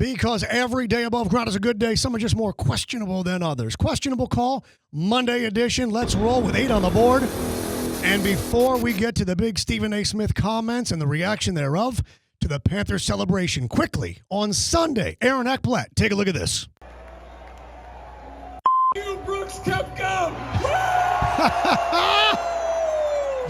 Because every day above ground is a good day. Some are just more questionable than others. Questionable call, Monday edition. Let's roll with 8 on the board. And before we get to the big Stephen A. Smith comments and the reaction thereof to the Panthers celebration, quickly, on Sunday, Aaron Ekblad, take a look at this. You, Brooks Koepka!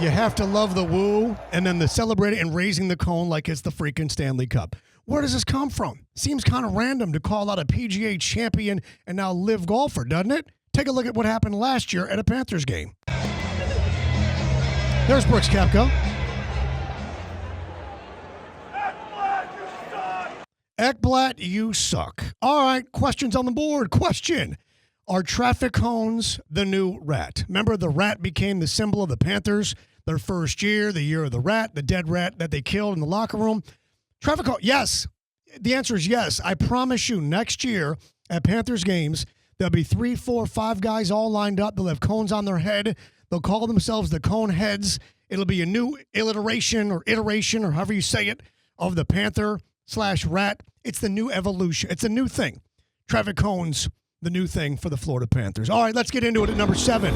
You have to love the woo and then the celebrating and raising the cone like it's the freaking Stanley Cup. Where does this come from? Seems kind of random to call out a PGA champion and now live golfer, doesn't it? Take a look at what happened last year at a Panthers game. There's Brooks Koepka. Ekblad, you suck. All right, questions on the board. Question. Are traffic cones the new rat? Remember, the rat became the symbol of the Panthers their first year, the year of the rat, the dead rat that they killed in the locker room. Traffic cone, yes. The answer is yes. I promise you, next year at Panthers games, there'll be 3, 4, 5 guys all lined up. They'll have cones on their head. They'll call themselves the Cone Heads. It'll be a new iteration or however you say it, of the Panther/rat. It's the new evolution. It's a new thing. Traffic cones, the new thing for the Florida Panthers. All right, let's get into it at number 7.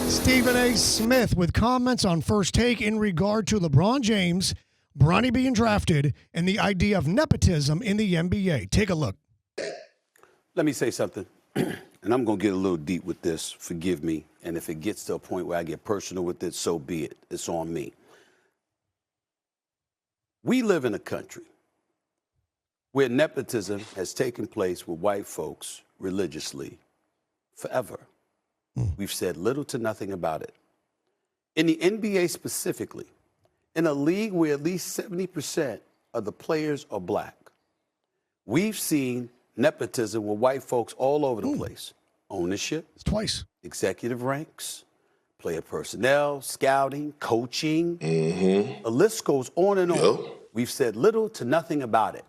Stephen A. Smith with comments on First Take in regard to LeBron James, Bronny being drafted, and the idea of nepotism in the NBA. Take a look. Let me say something, and I'm going to get a little deep with this. Forgive me. And if it gets to a point where I get personal with it, so be it. It's on me. We live in a country where nepotism has taken place with white folks religiously forever. We've said little to nothing about it. In the NBA specifically, in a league where at least 70% of the players are black, we've seen nepotism with white folks all over the place. Ownership. It's twice. Executive ranks, player personnel, scouting, coaching. The list goes on and on. Yep. We've said little to nothing about it.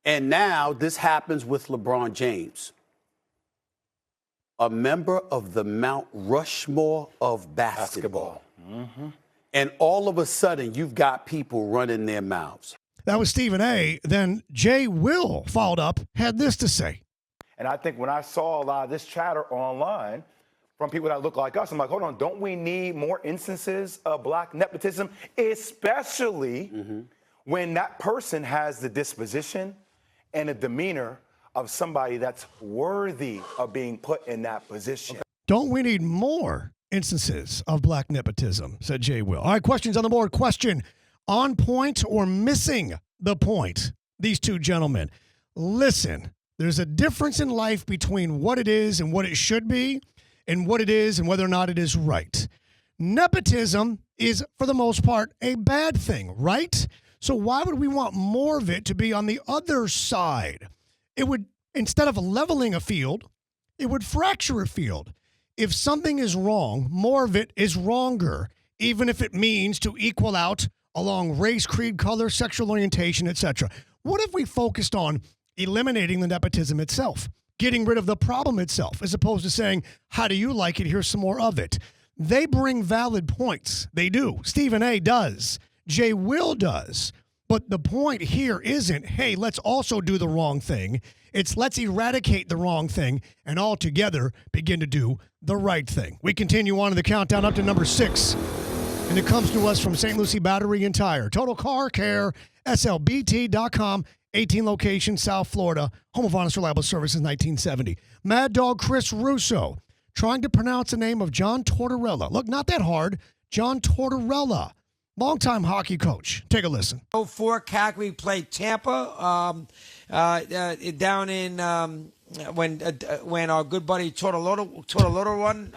And now this happens with LeBron James, a member of the Mount Rushmore of basketball. And all of a sudden, you've got people running their mouths. That was Stephen A. Then Jay Will followed up, had this to say. And I think when I saw a lot of this chatter online from people that look like us, I'm like, hold on, don't we need more instances of black nepotism, especially when that person has the disposition and a demeanor of somebody that's worthy of being put in that position? Don't we need more instances of black nepotism, said Jay Will. All right, questions on the board. Question, on point or missing the point? These two gentlemen. Listen, there's a difference in life between what it is and what it should be, and what it is and whether or not it is right. Nepotism is, for the most part, a bad thing, right? So why would we want more of it to be on the other side? It would, instead of leveling a field, it would fracture a field. If something is wrong, more of it is wronger, even if it means to equal out along race, creed, color, sexual orientation, etc. What if we focused on eliminating the nepotism itself, getting rid of the problem itself, as opposed to saying, how do you like it? Here's some more of it. They bring valid points. They do. Stephen A. does. Jay Will does. But the point here isn't, hey, let's also do the wrong thing. It's let's eradicate the wrong thing and all together begin to do the right thing. We continue on in the countdown up to number 6. And it comes to us from St. Lucie Battery and Tire. Total Car Care, SLBT.com, 18 locations, South Florida, home of honest, reliable service since 1970. Mad Dog Chris Russo, trying to pronounce the name of John Tortorella. Look, not that hard. John Tortorella, longtime hockey coach. Take a listen. 04 CAC, we played Tampa down in when our good buddy Tortolotto won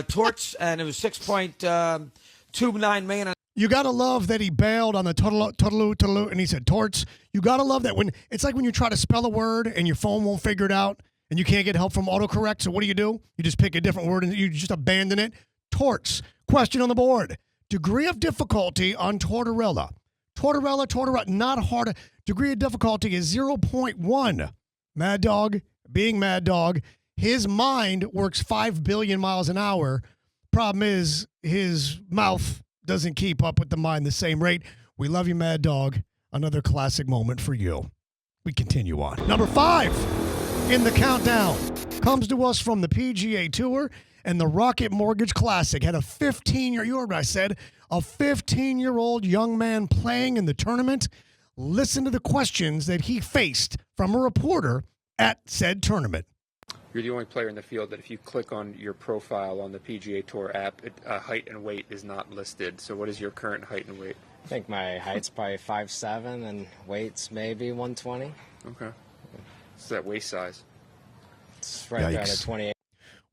Torts, and it was $6.29 million. You got to love that he bailed on the Tortolotto, and he said torts. You got to love that when it's like when you try to spell a word and your phone won't figure it out and you can't get help from autocorrect. So what do? You just pick a different word and you just abandon it. Torts. Question on the board. Degree of difficulty on Tortorella. Tortorella, not hard. Degree of difficulty is 0.1. Mad Dog, being Mad Dog, his mind works 5 billion miles an hour. Problem is, his mouth doesn't keep up with the mind the same rate. We love you, Mad Dog. Another classic moment for you. We continue on. Number 5 in the countdown comes to us from the PGA Tour and the Rocket Mortgage Classic. Had a 15-year, you heard what I said, a 15-year-old young man playing in the tournament. Listen to the questions that he faced from a reporter at said tournament. You're the only player in the field that if you click on your profile on the PGA Tour app, height and weight is not listed. So what is your current height and weight? I think my height's probably 5'7", and weight's maybe 120. Okay. What's that waist size? It's right there at 28.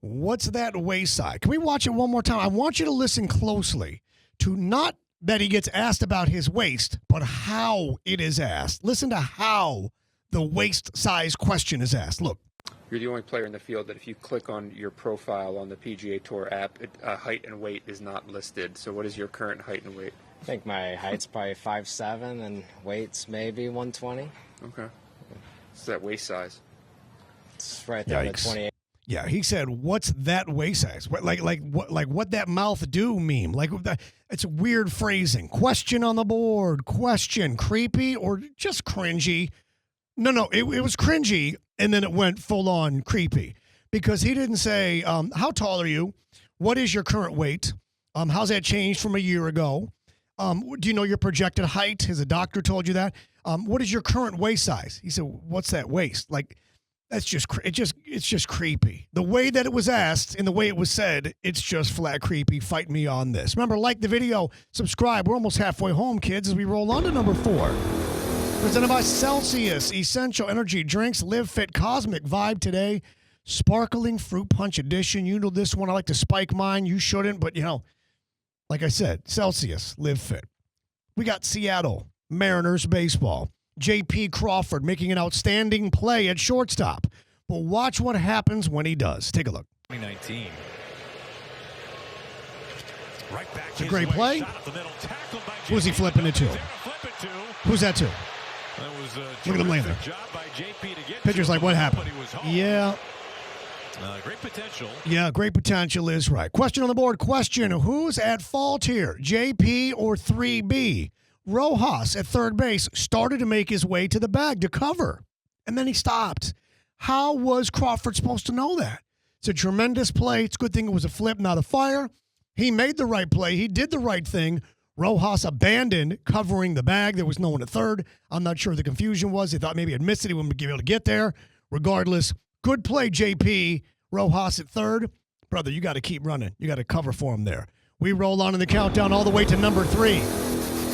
What's that waist size? Can we watch it one more time? I want you to listen closely to not that he gets asked about his waist, but how it is asked. Listen to how the waist size question is asked. Look. You're the only player in the field that if you click on your profile on the PGA Tour app, height and weight is not listed. So what is your current height and weight? I think my height's probably 5'7", and weight's maybe 120. Okay. What's that waist size? It's right there at 28. Yeah, he said, "What's that waist size?" What that mouth do meme? It's weird phrasing. Question on the board. Question creepy or just cringy? No, it was cringy, and then it went full on creepy because he didn't say, "How tall are you? What is your current weight? How's that changed from a year ago? Do you know your projected height? Has a doctor told you that? What is your current waist size?" He said, "What's that waist?" That's just it's just creepy. The way that it was asked and the way it was said, it's just flat creepy. Fight me on this. Remember, like the video, subscribe. We're almost halfway home, kids, as we roll on to number 4. Presented by Celsius, Essential Energy Drinks, Live Fit Cosmic Vibe today. Sparkling Fruit Punch Edition. You know this one. I like to spike mine. You shouldn't, but like I said, Celsius, Live Fit. We got Seattle Mariners baseball. J.P. Crawford making an outstanding play at shortstop. But watch what happens when he does. Take a look. 2019. Right back. It's a great play. Who's he flipping it to? Who's that to? Look at him laying there. Pitcher's like, what happened? Yeah. Great potential. Yeah, great potential is right. Question on the board. Question, who's at fault here? JP or 3B? Rojas at third base started to make his way to the bag to cover, and then he stopped. How was Crawford supposed to know that? It's a tremendous play. It's a good thing it was a flip, not a fire. He made the right play. He did the right thing. Rojas abandoned covering the bag. There was no one at third. I'm not sure the confusion was. He thought maybe he'd missed it. He wouldn't be able to get there. Regardless, good play, JP. Rojas at third. Brother, you got to keep running. You got to cover for him there. We roll on in the countdown all the way to number 3.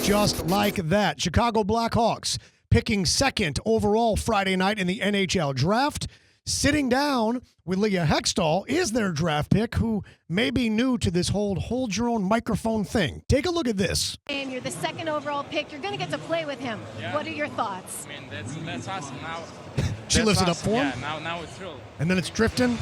Just like that. Chicago Blackhawks picking second overall Friday night in the NHL draft. Sitting down with Leah Hextall is their draft pick, who may be new to this whole hold your own microphone thing. Take a look at this. And you're the second overall pick. You're going to get to play with him. Yeah. What are your thoughts? I mean, that's awesome. Now, She lifts it up for him. Yeah, now it's true. And then it's drifting.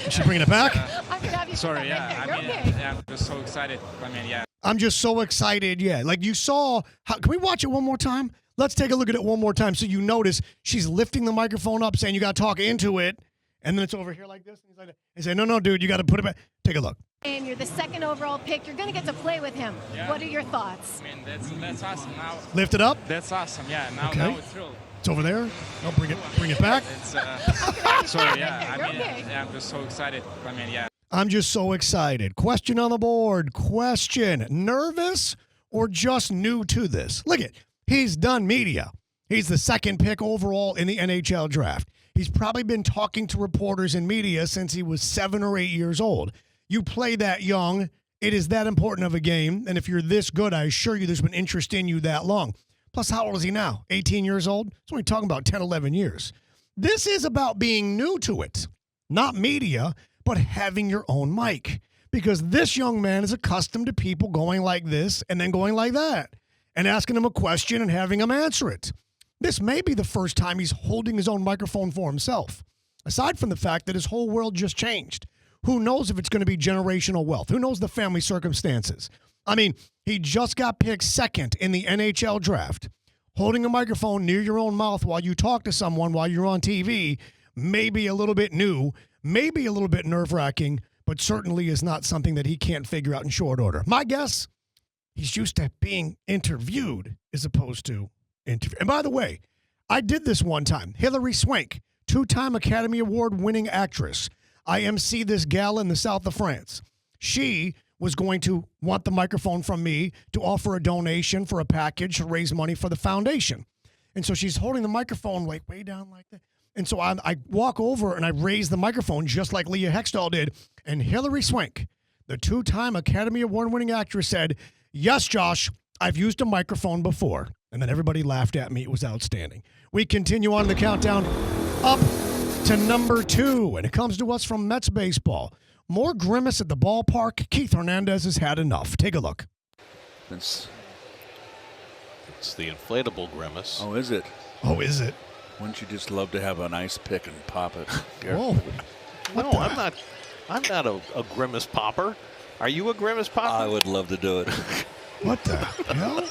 Is she bringing it back? I'm going to have you Sorry, sit yeah. back there. I mean, You're okay. yeah, I'm just so excited. I mean, yeah. I'm just so excited. Yeah. Like you saw. Can we watch it one more time? Let's take a look at it one more time so you notice she's lifting the microphone up saying you got to talk into it. And then it's over here like this. And he's like, he said, no, dude, you got to put it back. Take a look. And you're the second overall pick. You're going to get to play with him. Yeah. What are your thoughts? I mean, that's awesome. Now, Lift it up. that's awesome. Yeah, now, Okay. now it's true. It's over there. No, bring it back. It's, I'm gonna have you sit sorry, back yeah. there. I You're mean, okay. yeah, I'm just so excited. I mean, yeah. I'm just so excited. Question on the board. Question. Nervous or just new to this? Look it. He's done media. He's the second pick overall in the NHL draft. He's probably been talking to reporters and media since he was 7 or 8 years old. You play that young. It is that important of a game. And if you're this good, I assure you there's been interest in you that long. Plus, how old is he now? 18 years old? So we're talking about 10, 11 years. This is about being new to it. Not media, but having your own mic. Because this young man is accustomed to people going like this and then going like that and asking him a question and having him answer it. This may be the first time he's holding his own microphone for himself, aside from the fact that his whole world just changed. Who knows if it's going to be generational wealth? Who knows the family circumstances? I mean, he just got picked second in the NHL draft. Holding a microphone near your own mouth while you talk to someone while you're on TV may be a little bit new, maybe a little bit nerve-wracking, but certainly is not something that he can't figure out in short order. My guess, he's used to being interviewed as opposed to interview. And by the way, I did this one time. Hilary Swank, 2-time Academy Award winning actress. I MC this gala in the south of France. She was going to want the microphone from me to offer a donation for a package to raise money for the foundation. And so she's holding the microphone like way down like that. And so I walk over and I raise the microphone just like Leah Hextall did. And Hilary Swank, the 2-time Academy Award winning actress, said, "Yes, Josh, I've used a microphone before." And then everybody laughed at me. It was outstanding. We continue on the countdown up to number 2. And it comes to us from Mets baseball. More grimace at the ballpark. Keith Hernandez has had enough. Take a look. It's the inflatable grimace. Oh, is it? Oh, is it? Wouldn't you just love to have a nice pick and pop it? Whoa. No, I'm not a grimace popper. Are you a grimace popper? I would love to do it. What the hell?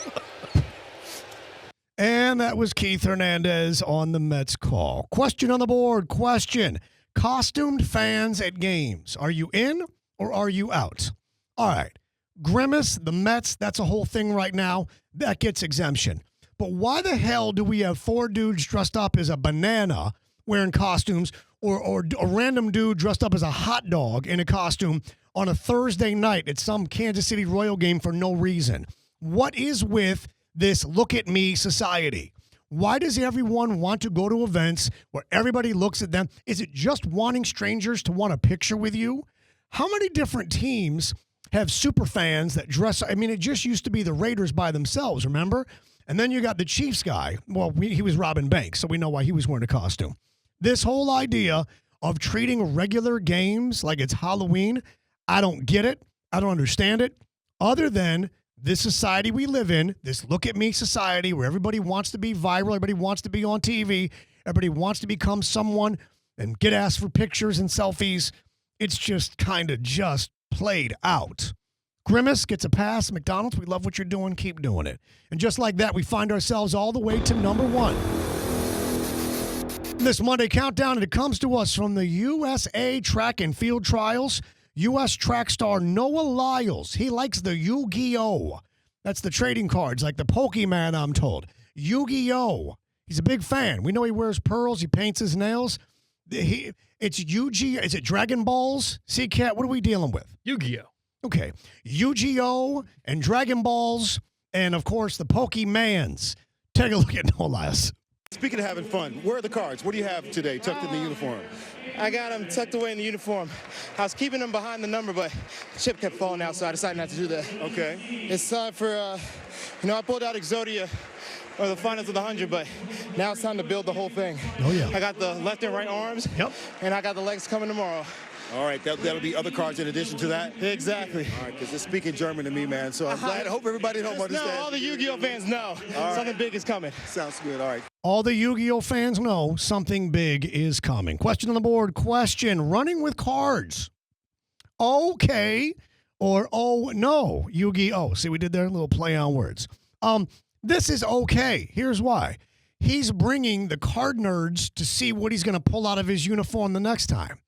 And that was Keith Hernandez on the Mets call. Question on the board. Question. Costumed fans at games. Are you in or are you out? All right. Grimace, the Mets, that's a whole thing right now. That gets exemption. But why the hell do we have 4 dudes dressed up as a banana wearing costumes or a random dude dressed up as a hot dog in a costume on a Thursday night at some Kansas City Royal game for no reason? What is with this look at me society? Why does everyone want to go to events where everybody looks at them? Is it just wanting strangers to want a picture with you? How many different teams have super fans that dress? I mean, it just used to be the Raiders by themselves, remember? And then you got the Chiefs guy. Well, he was Robin Banks, so we know why he was wearing a costume. This whole idea of treating regular games like it's Halloween, I don't get it. I don't understand it. Other than this society we live in, this look at me society where everybody wants to be viral, everybody wants to be on TV, everybody wants to become someone and get asked for pictures and selfies. It's just kind of just played out. Grimace gets a pass. McDonald's, we love what you're doing. Keep doing it. And just like that, we find ourselves all the way to number 1. This Monday countdown, and it comes to us from the USA Track and Field Trials. U.S. track star Noah Lyles. He likes the Yu-Gi-Oh! That's the trading cards, like the Pokemon, I'm told. Yu-Gi-Oh! He's a big fan. We know he wears pearls. He paints his nails. It's Yu-Gi-Oh! Is it Dragon Balls? C-Cat, what are we dealing with? Yu-Gi-Oh! Okay. Yu-Gi-Oh! And Dragon Balls, and, of course, the Pokemans. Take a look at Noah Lyles. Speaking of having fun, where are the cards? What do you have today tucked in the uniform? I got them tucked away in the uniform. I was keeping them behind the number, but the chip kept falling out, so I decided not to do that. Okay. It's time for, I pulled out Exodia, or the finals of the 100, but now it's time to build the whole thing. Oh, yeah. I got the left and right arms. Yep. And I got the legs coming tomorrow. All right, that'll be other cards in addition to that? Exactly. All right, because it's speaking German to me, man, so I'm glad. I hope everybody at home understands. No, all the Yu-Gi-Oh! Fans know. Something big is coming. Sounds good, all right. All the Yu-Gi-Oh! Fans know something big is coming. Question on the board. Question. Running with cards. Okay or oh no, Yu-Gi-Oh! See, we did there a little play on words. This is okay. Here's why. He's bringing the card nerds to see what he's going to pull out of his uniform the next time.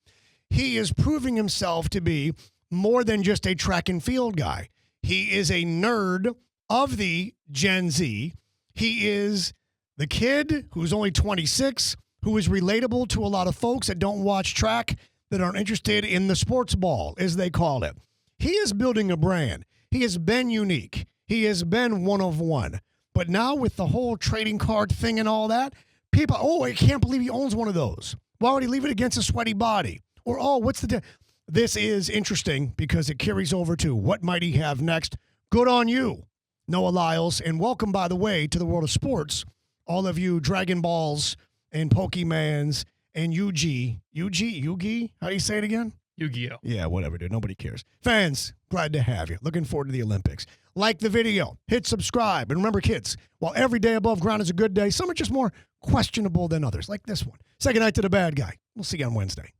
He is proving himself to be more than just a track and field guy. He is a nerd of the Gen Z. He is the kid who's only 26, who is relatable to a lot of folks that don't watch track, that aren't interested in the sports ball, as they call it. He is building a brand. He has been unique. He has been one of one. But now with the whole trading card thing and all that, people, oh, I can't believe he owns one of those. Why would he leave it against a sweaty body? Or, oh, what's the This is interesting because it carries over to what might he have next. Good on you, Noah Lyles. And welcome, by the way, to the world of sports. All of you Dragon Balls and Pokemans and Yugi. How do you say it again? Yu-Gi-Oh! Yeah, whatever, dude. Nobody cares. Fans, glad to have you. Looking forward to the Olympics. Like the video. Hit subscribe. And remember, kids, while every day above ground is a good day, some are just more questionable than others, like this one. Second night to the bad guy. We'll see you on Wednesday.